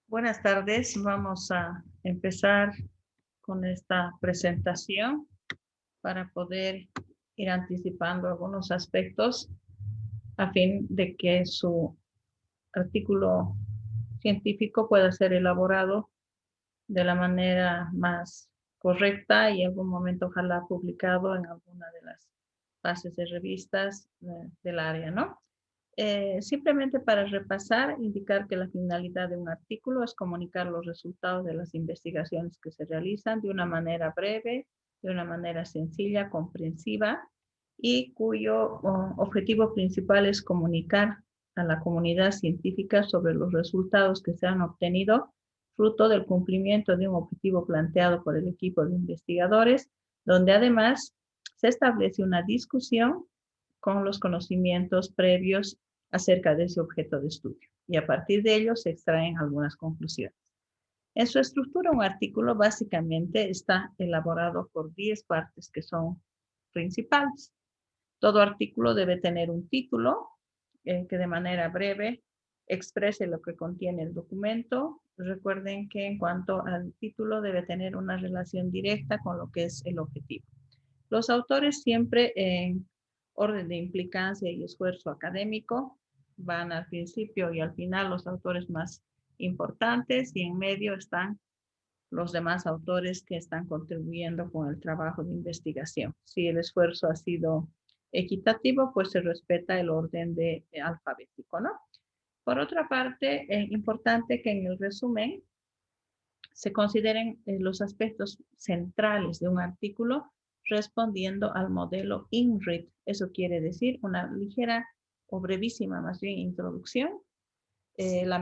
Buenas tardes, vamos a empezar con esta presentación para poder ir anticipando algunos aspectos a fin de que su artículo científico pueda ser elaborado de la manera más correcta y en algún momento ojalá publicado en alguna de las bases de revistas del área, ¿no? Simplemente para repasar, indicar que la finalidad de un artículo es comunicar los resultados de las investigaciones que se realizan de una manera breve, de una manera sencilla, comprensiva y cuyo objetivo principal es comunicar a la comunidad científica sobre los resultados que se han obtenido fruto del cumplimiento de un objetivo planteado por el equipo de investigadores, donde además se establece una discusión con los conocimientos previos acerca de ese objeto de estudio y a partir de ello se extraen algunas conclusiones. En su estructura, un artículo básicamente está elaborado por 10 partes que son principales. Todo artículo debe tener un título que de manera breve exprese lo que contiene el documento. Recuerden que en cuanto al título debe tener una relación directa con lo que es el objetivo. Los autores siempre en orden de implicancia y esfuerzo académico van al principio y al final los autores más importantes y en medio están los demás autores que están contribuyendo con el trabajo de investigación. Si el esfuerzo ha sido equitativo, pues se respeta el orden alfabético, ¿no? Por otra parte, es importante que en el resumen se consideren los aspectos centrales de un artículo respondiendo al modelo INRIT. Eso quiere decir una ligera o brevísima, más bien, introducción, el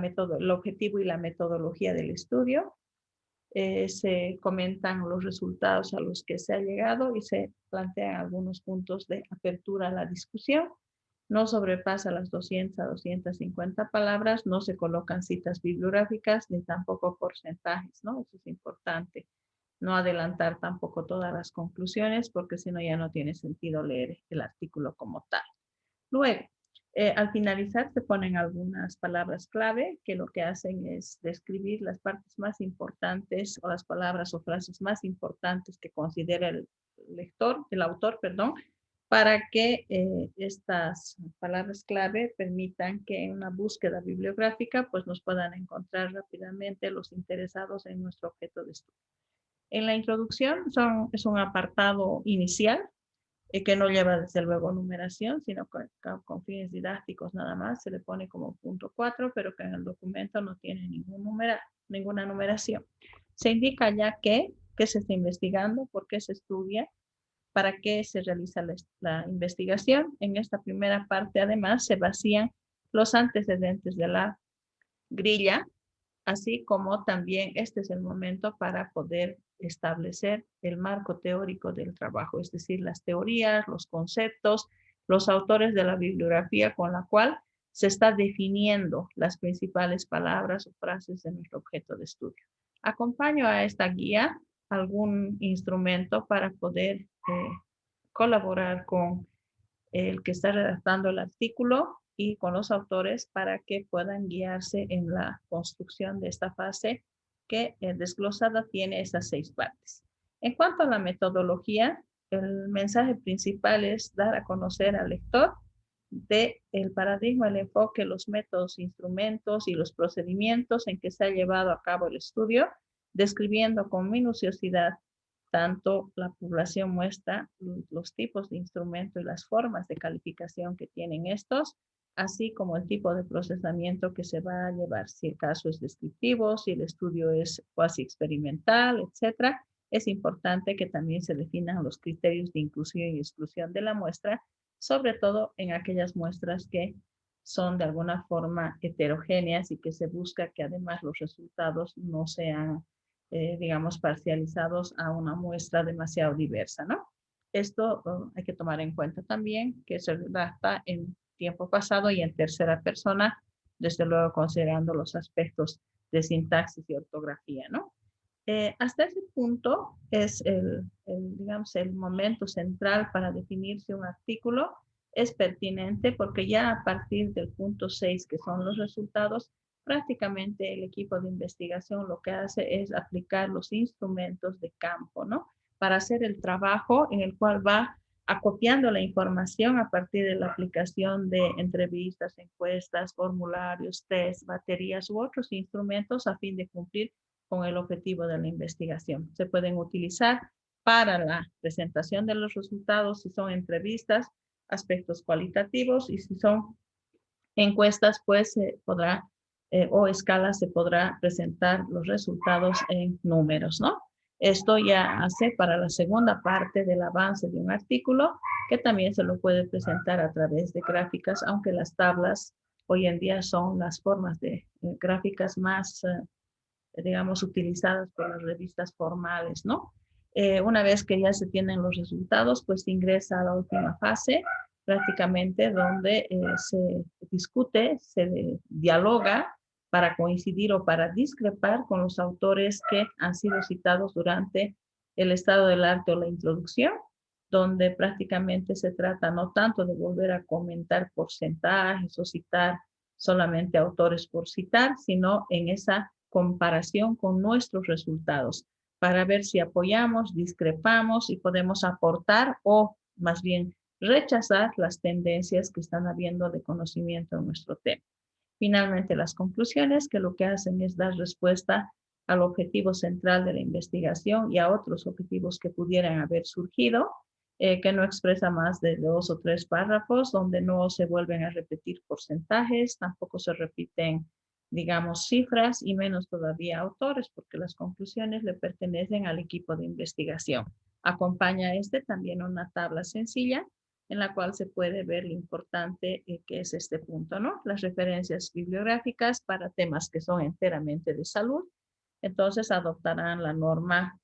objetivo y la metodología del estudio. Se comentan los resultados a los que se ha llegado y se plantean algunos puntos de apertura a la discusión. No sobrepasa las 200 a 250 palabras, no se colocan citas bibliográficas ni tampoco porcentajes, ¿no? Eso es importante. No adelantar tampoco todas las conclusiones porque si no ya no tiene sentido leer el artículo como tal. Luego, al finalizar se ponen algunas palabras clave que lo que hacen es describir las partes más importantes o las palabras o frases más importantes que considera el autor, perdón, para que estas palabras clave permitan que en una búsqueda bibliográfica pues nos puedan encontrar rápidamente los interesados en nuestro objeto de estudio. En la introducción es un apartado inicial que no lleva desde luego numeración, sino con fines didácticos nada más, se le pone como punto 4, pero que en el documento no tiene ninguna numeración. Se indica ya qué se está investigando, por qué se estudia, para qué se realiza la investigación. En esta primera parte además se vacían los antecedentes de la grilla, así como también este es el momento para poder establecer el marco teórico del trabajo, es decir, las teorías, los conceptos, los autores de la bibliografía con la cual se está definiendo las principales palabras o frases de nuestro objeto de estudio. Acompaño a esta guía algún instrumento para poder colaborar con el que está redactando el artículo y con los autores para que puedan guiarse en la construcción de esta fase que desglosada tiene esas 6 partes. En cuanto a la metodología, el mensaje principal es dar a conocer al lector del paradigma, el enfoque, los métodos, instrumentos y los procedimientos en que se ha llevado a cabo el estudio, describiendo con minuciosidad tanto la población muestra, los tipos de instrumento y las formas de calificación que tienen estos, así como el tipo de procesamiento que se va a llevar, si el caso es descriptivo, si el estudio es cuasi experimental, etcétera. Es importante que también se definan los criterios de inclusión y exclusión de la muestra, sobre todo en aquellas muestras que son de alguna forma heterogéneas y que se busca que además los resultados no sean digamos, parcializados a una muestra demasiado diversa, ¿no? Esto hay que tomar en cuenta también que se redacta en tiempo pasado y en tercera persona, desde luego considerando los aspectos de sintaxis y ortografía, ¿no? Hasta ese punto es digamos, el momento central para definir si un artículo es pertinente porque ya a partir del punto 6, que son los resultados, prácticamente el equipo de investigación lo que hace es aplicar los instrumentos de campo, ¿no? Para hacer el trabajo en el cual va acopiando la información a partir de la aplicación de entrevistas, encuestas, formularios, test, baterías u otros instrumentos a fin de cumplir con el objetivo de la investigación. Se pueden utilizar para la presentación de los resultados si son entrevistas, aspectos cualitativos, y si son encuestas, pues se podrá o escalas se podrá presentar los resultados en números, ¿no? Esto ya hace para la segunda parte del avance de un artículo, que también se lo puede presentar a través de gráficas, aunque las tablas hoy en día son las formas de gráficas más, digamos, utilizadas por las revistas formales, ¿no? Una vez que ya se tienen los resultados, pues se ingresa a la última fase, prácticamente donde se discute, se dialoga para coincidir o para discrepar con los autores que han sido citados durante el estado del arte o la introducción, donde prácticamente se trata no tanto de volver a comentar porcentajes o citar solamente autores por citar, sino en esa comparación con nuestros resultados para ver si apoyamos, discrepamos y podemos aportar o más bien rechazar las tendencias que están habiendo de conocimiento en nuestro tema. Finalmente, las conclusiones, que lo que hacen es dar respuesta al objetivo central de la investigación y a otros objetivos que pudieran haber surgido, que no expresa más de 2 o 3 párrafos, donde no se vuelven a repetir porcentajes, tampoco se repiten, digamos, cifras y menos todavía autores, porque las conclusiones le pertenecen al equipo de investigación. Acompaña también una tabla sencilla en la cual se puede ver lo importante que es este punto, ¿no? Las referencias bibliográficas para temas que son enteramente de salud. Entonces adoptarán la norma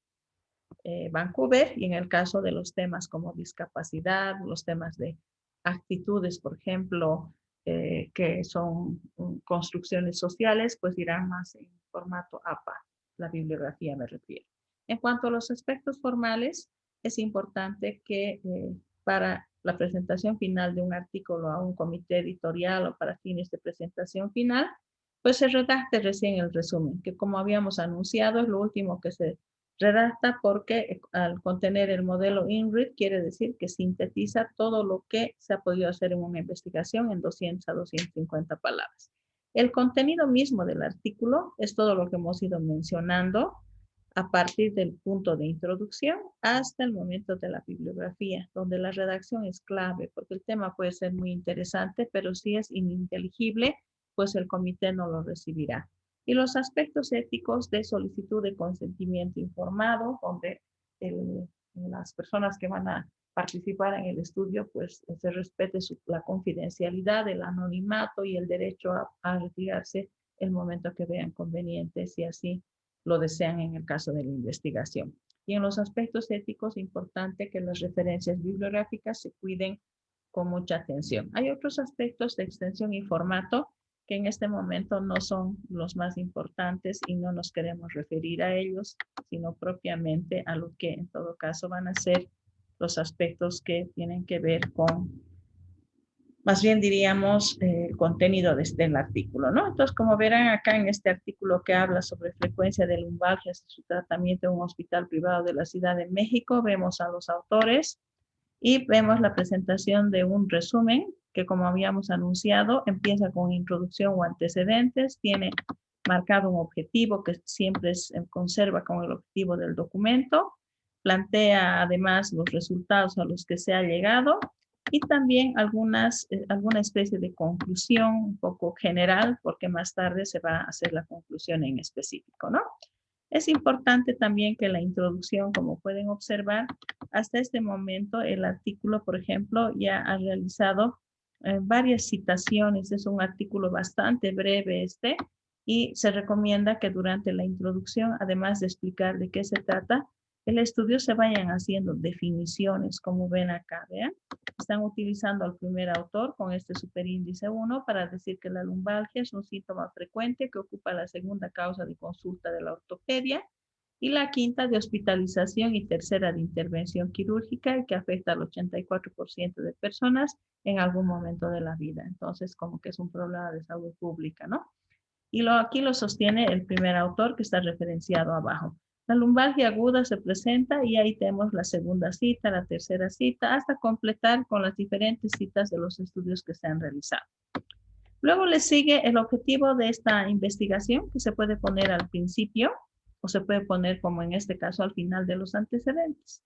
Vancouver, y en el caso de los temas como discapacidad, los temas de actitudes, por ejemplo, que son construcciones sociales, pues irán más en formato APA, la bibliografía me refiero. En cuanto a los aspectos formales, es importante que para la presentación final de un artículo a un comité editorial o para fines de presentación final, pues se redacte recién el resumen, que como habíamos anunciado es lo último que se redacta, porque al contener el modelo INRID quiere decir que sintetiza todo lo que se ha podido hacer en una investigación en 200 a 250 palabras. El contenido mismo del artículo es todo lo que hemos ido mencionando a partir del punto de introducción hasta el momento de la bibliografía, donde la redacción es clave, porque el tema puede ser muy interesante, pero si es ininteligible, pues el comité no lo recibirá. Y los aspectos éticos de solicitud de consentimiento informado, donde las personas que van a participar en el estudio, pues se respete la confidencialidad, el anonimato y el derecho a retirarse el momento que vean conveniente, si así lo desean en el caso de la investigación. Y en los aspectos éticos, importante que las referencias bibliográficas se cuiden con mucha atención. Hay otros aspectos de extensión y formato que en este momento no son los más importantes y no nos queremos referir a ellos, sino propiamente a lo que en todo caso van a ser los aspectos que tienen que ver con, más bien diríamos, el contenido de este artículo, ¿no? Entonces, como verán acá en este artículo que habla sobre frecuencia de lumbalgias y su tratamiento en un hospital privado de la Ciudad de México, vemos a los autores y vemos la presentación de un resumen que, como habíamos anunciado, empieza con introducción o antecedentes, tiene marcado un objetivo que siempre se conserva con el objetivo del documento, plantea además los resultados a los que se ha llegado y también alguna especie de conclusión un poco general, porque más tarde se va a hacer la conclusión en específico, ¿no? Es importante también que la introducción, como pueden observar, hasta este momento el artículo, por ejemplo, ya ha realizado varias citaciones. Es un artículo bastante breve y se recomienda que durante la introducción, además de explicar de qué se trata, el estudio se vayan haciendo definiciones, como ven acá, ¿vean? Están utilizando al primer autor con este superíndice 1 para decir que la lumbalgia es un síntoma frecuente que ocupa la segunda causa de consulta de la ortopedia y la quinta de hospitalización y tercera de intervención quirúrgica y que afecta al 84% de personas en algún momento de la vida. Entonces, como que es un problema de salud pública, ¿no? Y aquí lo sostiene el primer autor que está referenciado abajo. La lumbalgia aguda se presenta y ahí tenemos la segunda cita, la tercera cita, hasta completar con las diferentes citas de los estudios que se han realizado. Luego le sigue el objetivo de esta investigación, que se puede poner al principio o se puede poner, como en este caso, al final de los antecedentes.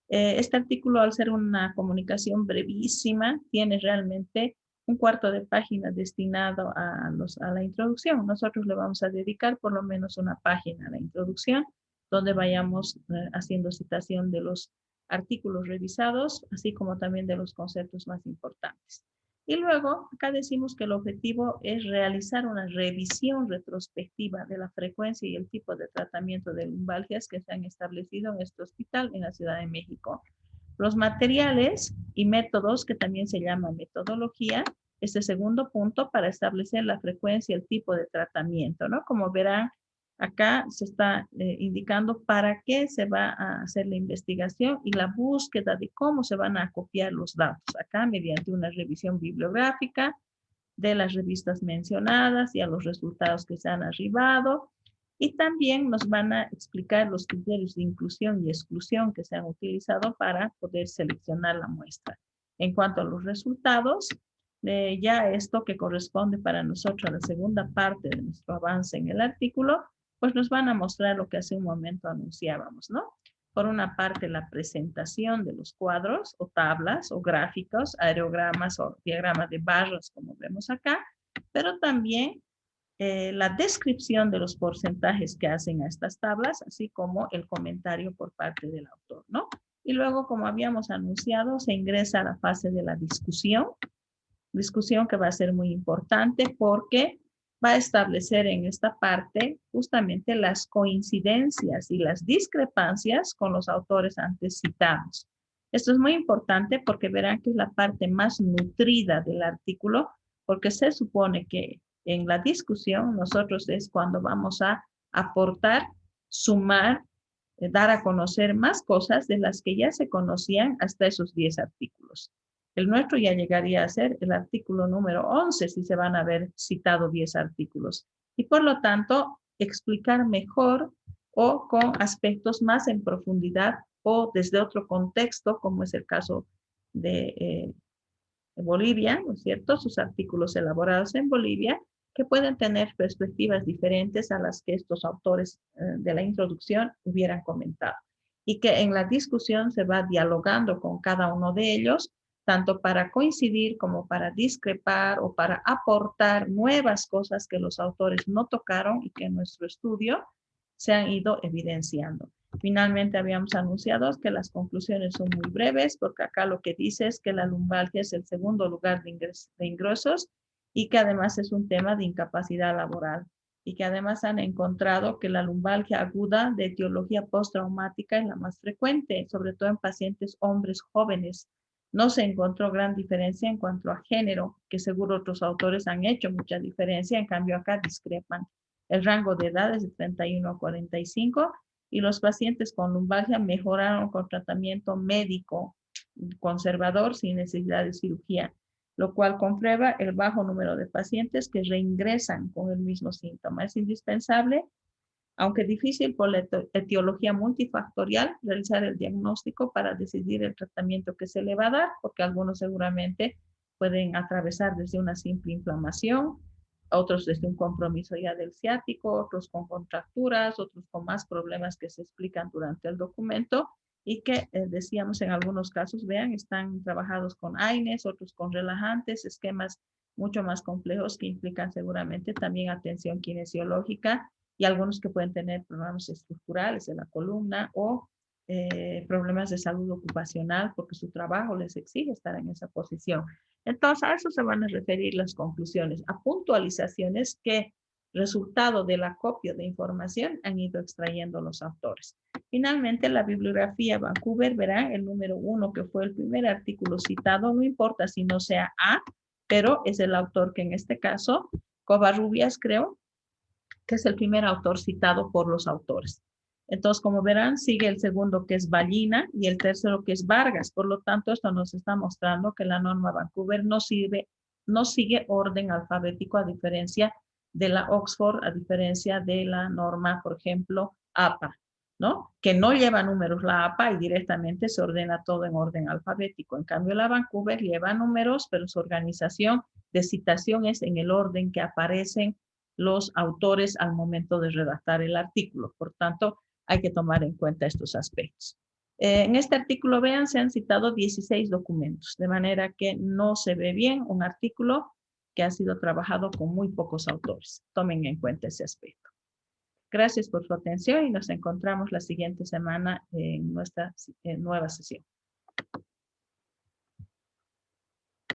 Este artículo, al ser una comunicación brevísima, tiene realmente un cuarto de página destinado a la introducción. Nosotros le vamos a dedicar por lo menos una página a la introducción, donde vayamos haciendo citación de los artículos revisados, así como también de los conceptos más importantes. Y luego, acá decimos que el objetivo es realizar una revisión retrospectiva de la frecuencia y el tipo de tratamiento de lumbalgias que se han establecido en este hospital en la Ciudad de México. Los materiales y métodos, que también se llama metodología, este segundo punto para establecer la frecuencia y el tipo de tratamiento, ¿no? Como verán, acá se está indicando para qué se va a hacer la investigación y la búsqueda de cómo se van a copiar los datos. Acá mediante una revisión bibliográfica de las revistas mencionadas y a los resultados que se han arribado. Y también nos van a explicar los criterios de inclusión y exclusión que se han utilizado para poder seleccionar la muestra. En cuanto a los resultados, ya esto que corresponde para nosotros a la segunda parte de nuestro avance en el artículo, pues nos van a mostrar lo que hace un momento anunciábamos, ¿no? Por una parte, la presentación de los cuadros o tablas o gráficos, aerogramas o diagramas de barras, como vemos acá, pero también la descripción de los porcentajes que hacen a estas tablas, así como el comentario por parte del autor, ¿no? Y luego, como habíamos anunciado, se ingresa a la fase de la discusión que va a ser muy importante porque va a establecer en esta parte justamente las coincidencias y las discrepancias con los autores antes citados. Esto es muy importante porque verán que es la parte más nutrida del artículo, porque se supone que en la discusión nosotros es cuando vamos a aportar, sumar, dar a conocer más cosas de las que ya se conocían hasta esos 10 artículos. El nuestro ya llegaría a ser el artículo número 11 si se van a haber citado 10 artículos. Y por lo tanto, explicar mejor o con aspectos más en profundidad o desde otro contexto, como es el caso de Bolivia, ¿no es cierto? Sus artículos elaborados en Bolivia, que pueden tener perspectivas diferentes a las que estos autores de la introducción hubieran comentado. Y que en la discusión se va dialogando con cada uno de ellos, tanto para coincidir como para discrepar o para aportar nuevas cosas que los autores no tocaron y que en nuestro estudio se han ido evidenciando. Finalmente habíamos anunciado que las conclusiones son muy breves, porque acá lo que dice es que la lumbalgia es el segundo lugar de ingresos y que además es un tema de incapacidad laboral y que además han encontrado que la lumbalgia aguda de etiología postraumática es la más frecuente, sobre todo en pacientes hombres jóvenes. No se encontró gran diferencia en cuanto a género, que seguro otros autores han hecho mucha diferencia, en cambio acá discrepan. El rango de edad es de 31 a 45 y los pacientes con lumbalgia mejoraron con tratamiento médico conservador sin necesidad de cirugía, lo cual comprueba el bajo número de pacientes que reingresan con el mismo síntoma. Es indispensable, aunque difícil por la etiología multifactorial, realizar el diagnóstico para decidir el tratamiento que se le va a dar, porque algunos seguramente pueden atravesar desde una simple inflamación, otros desde un compromiso ya del ciático, otros con contracturas, otros con más problemas que se explican durante el documento y que decíamos en algunos casos, vean, están trabajados con AINES, otros con relajantes, esquemas mucho más complejos que implican seguramente también atención kinesiológica y algunos que pueden tener problemas estructurales en la columna o problemas de salud ocupacional porque su trabajo les exige estar en esa posición. Entonces, a eso se van a referir las conclusiones, a puntualizaciones que, resultado del acopio de información, han ido extrayendo los autores. Finalmente, la bibliografía Vancouver, verán, el número 1, que fue el primer artículo citado, no importa si no sea A, pero es el autor que en este caso, Covarrubias, creo, que es el primer autor citado por los autores. Entonces, como verán, sigue el segundo que es Ballina y el tercero que es Vargas. Por lo tanto, esto nos está mostrando que la norma Vancouver no sigue orden alfabético a diferencia de la Oxford, a diferencia de la norma, por ejemplo, APA, ¿no? Que no lleva números la APA y directamente se ordena todo en orden alfabético. En cambio, la Vancouver lleva números, pero su organización de citación es en el orden que aparecen los autores al momento de redactar el artículo. Por tanto, hay que tomar en cuenta estos aspectos. En este artículo, vean, se han citado 16 documentos, de manera que no se ve bien un artículo que ha sido trabajado con muy pocos autores. Tomen en cuenta ese aspecto. Gracias por su atención y nos encontramos la siguiente semana en nuestra nueva sesión.